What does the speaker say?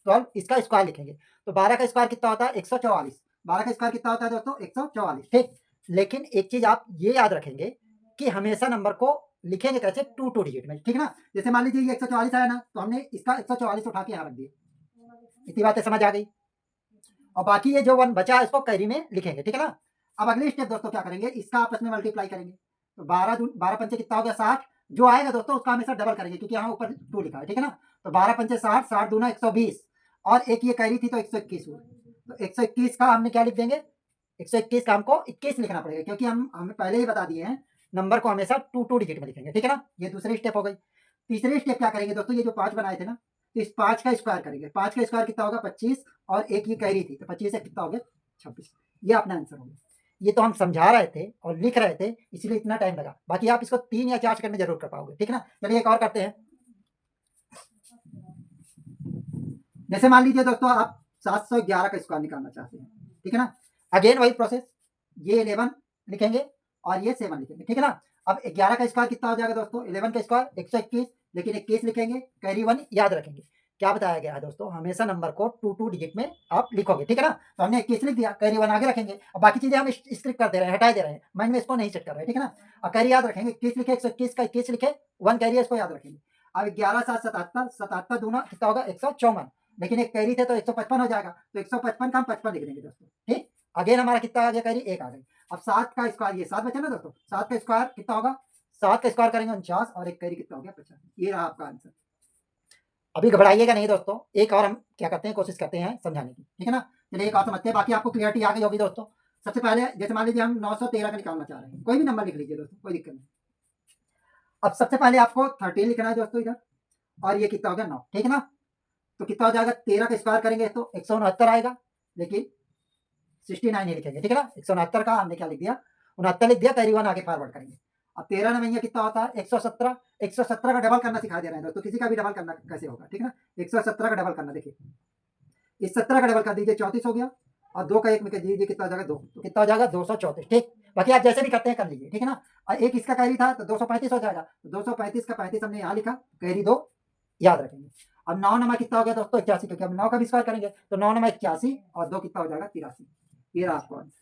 12 इसका स्क्वायर लिखेंगे। तो 12 का स्क्वायर कितना होता है 144। 12 का स्क्वायर कितना होता है दोस्तों 144, ठीक। लेकिन एक चीज आप ये याद रखेंगे कि हमेशा नंबर को लिखेंगे कैसे, टू डिजिट में, ठीक ना। जैसे मान लीजिए ये 144 आया ना, तो हमने इसका 144 उठा के यहाँ रख दिया। इतनी बातें समझ आ गई। और बाकी ये जो 1 बचा है इसको कैरी में लिखेंगे, ठीक है ना। अब अगली स्टेप दोस्तों क्या करेंगे, इसका आपस में मल्टीप्लाई करेंगे। तो 12 पंचे कितना हो गया 60। जो आएगा दोस्तों उसका हमेशा डबल करेंगे क्योंकि यहाँ ऊपर 2 लिखा है, ठीक है ना। तो 12 पंचे 60, 60 दूना 120 और एक ये कैरी थी तो 121 हुआ। तो 121 का हमने क्या लिख देंगे, 121 का हमको 21 लिखना पड़ेगा क्योंकि हमें पहले ही बता दिए हैं नंबर को हमेशा टू डिजिट में लिखेंगे, ठीक है ना। ये दूसरी स्टेप हो गई। तीसरी स्टेप क्या करेंगे दोस्तों, ये जो 5 बनाए थे ना, तो इस 5 का स्क्वायर करेंगे। 5 का स्क्वायर कितना होगा 25 और एक ये कैरी थी तो 25 से कितना हो गया 26। ये अपना आंसर हो गया। ये तो हम समझा रहे थे और लिख रहे थे इसलिए इतना टाइम लगा, बाकी आप इसको 3 या 4 सेकंड में जरूर कर पाओगे, ठीक है ना। चलिए एक और करते हैं। जैसे मान लीजिए दोस्तों आप 711 का स्क्वायर निकालना चाहते हैं, ठीक है ना। अगेन वही प्रोसेस, ये 11 लिखेंगे और ये 7 लिखेंगे, ठीक है ना। अब 11 का स्क्वायर कितना हो जाएगा दोस्तों, 11 का स्क्वायर 121, लेकिन 21 लिखेंगे, कैरी 1 याद रखेंगे। क्या बताया गया है दोस्तों, हमेशा नंबर को टू डिजिट में आप लिखोगे, ठीक है ना। तो हमने 21 लिख दिया, कैरी 1 आगे रखेंगे। अब बाकी चीजें हम स्क्रिप्ट कर दे रहे हैं, हटा दे रहे हैं, माइंड में इसको नहीं सेट कर रहे हैं, ठीक है ना। अब कैरी याद रखेंगे, 21 लिखे, 121 का 21 लिखे, 1 कैरी है इसको याद रखेंगे। अब 11 7 77, 77 दूना कितना होगा 154, लेकिन एक कैरी थे तो 155 हो जाएगा, तो 155 का हम 55 लिख देंगे दोस्तों, ठीक। अगेन हमारा कितना आ गया कैरी, एक आ गई। अब 7 का स्क्वायर, ये 7 बचा ना दोस्तों, 7 का स्क्वायर कितना होगा, 7 का स्क्वायर करेंगे 49 और एक कैरी कितना हो गया 50। ये रहा आपका आंसर। अभी घबराइएगा नहीं दोस्तों, एक और हम क्या करते हैं, कोशिश करते हैं समझाने की, ठीक है ना। चलिए एक और समझते हैं, बाकी आपको क्लियरिटी आ गई होगी दोस्तों। सबसे पहले जैसे मान लीजिए हम 913 का निकालना चाह रहे हैं, कोई भी नंबर लिख लीजिए दोस्तों, कोई दिक्कत नहीं। अब सबसे पहले आपको 13 लिखना है दोस्तों इधर, और ये कितना हो गया 9, ठीक है ना। तो कितना हो जाएगा, 13 का स्क्वायर करेंगे तो 169 आएगा, लेकिन 69 नहीं लिखेंगे, ठीक है ना। 169 का हमने क्या लिख दिया, 69 लिख दिया, कैरी 1 आगे फॉरवर्ड करेंगे। अब 13 नवैया कितना होता है 117। 117 का डबल करना सिखा दे रहे हैं दोस्तों, किसी का भी डबल करना कैसे होगा, ठीक है ना। 117 का डबल करना, देखिए इस 17 का डबल कर दीजिए 34 हो गया, और 2 का 1 में कर दीजिए कितना हो जाएगा 2, तो कितना हो जाएगा 234, ठीक। बाकी आप जैसे भी करते हैं कर लीजिए, ठीक है ना। और एक इसका कैरी था तो 235 हो जाएगा, तो 235 का 35 हमने यहाँ लिखा, कैरी 2 याद रखेंगे। अब 9 नमा कितना हो गया दोस्तों 81, क्योंकि अब 9 का भी स्क्वायर करेंगे, तो 9 नमा 81 और 2 कितना हो जाएगा 83। ये रहा आपको आंसर।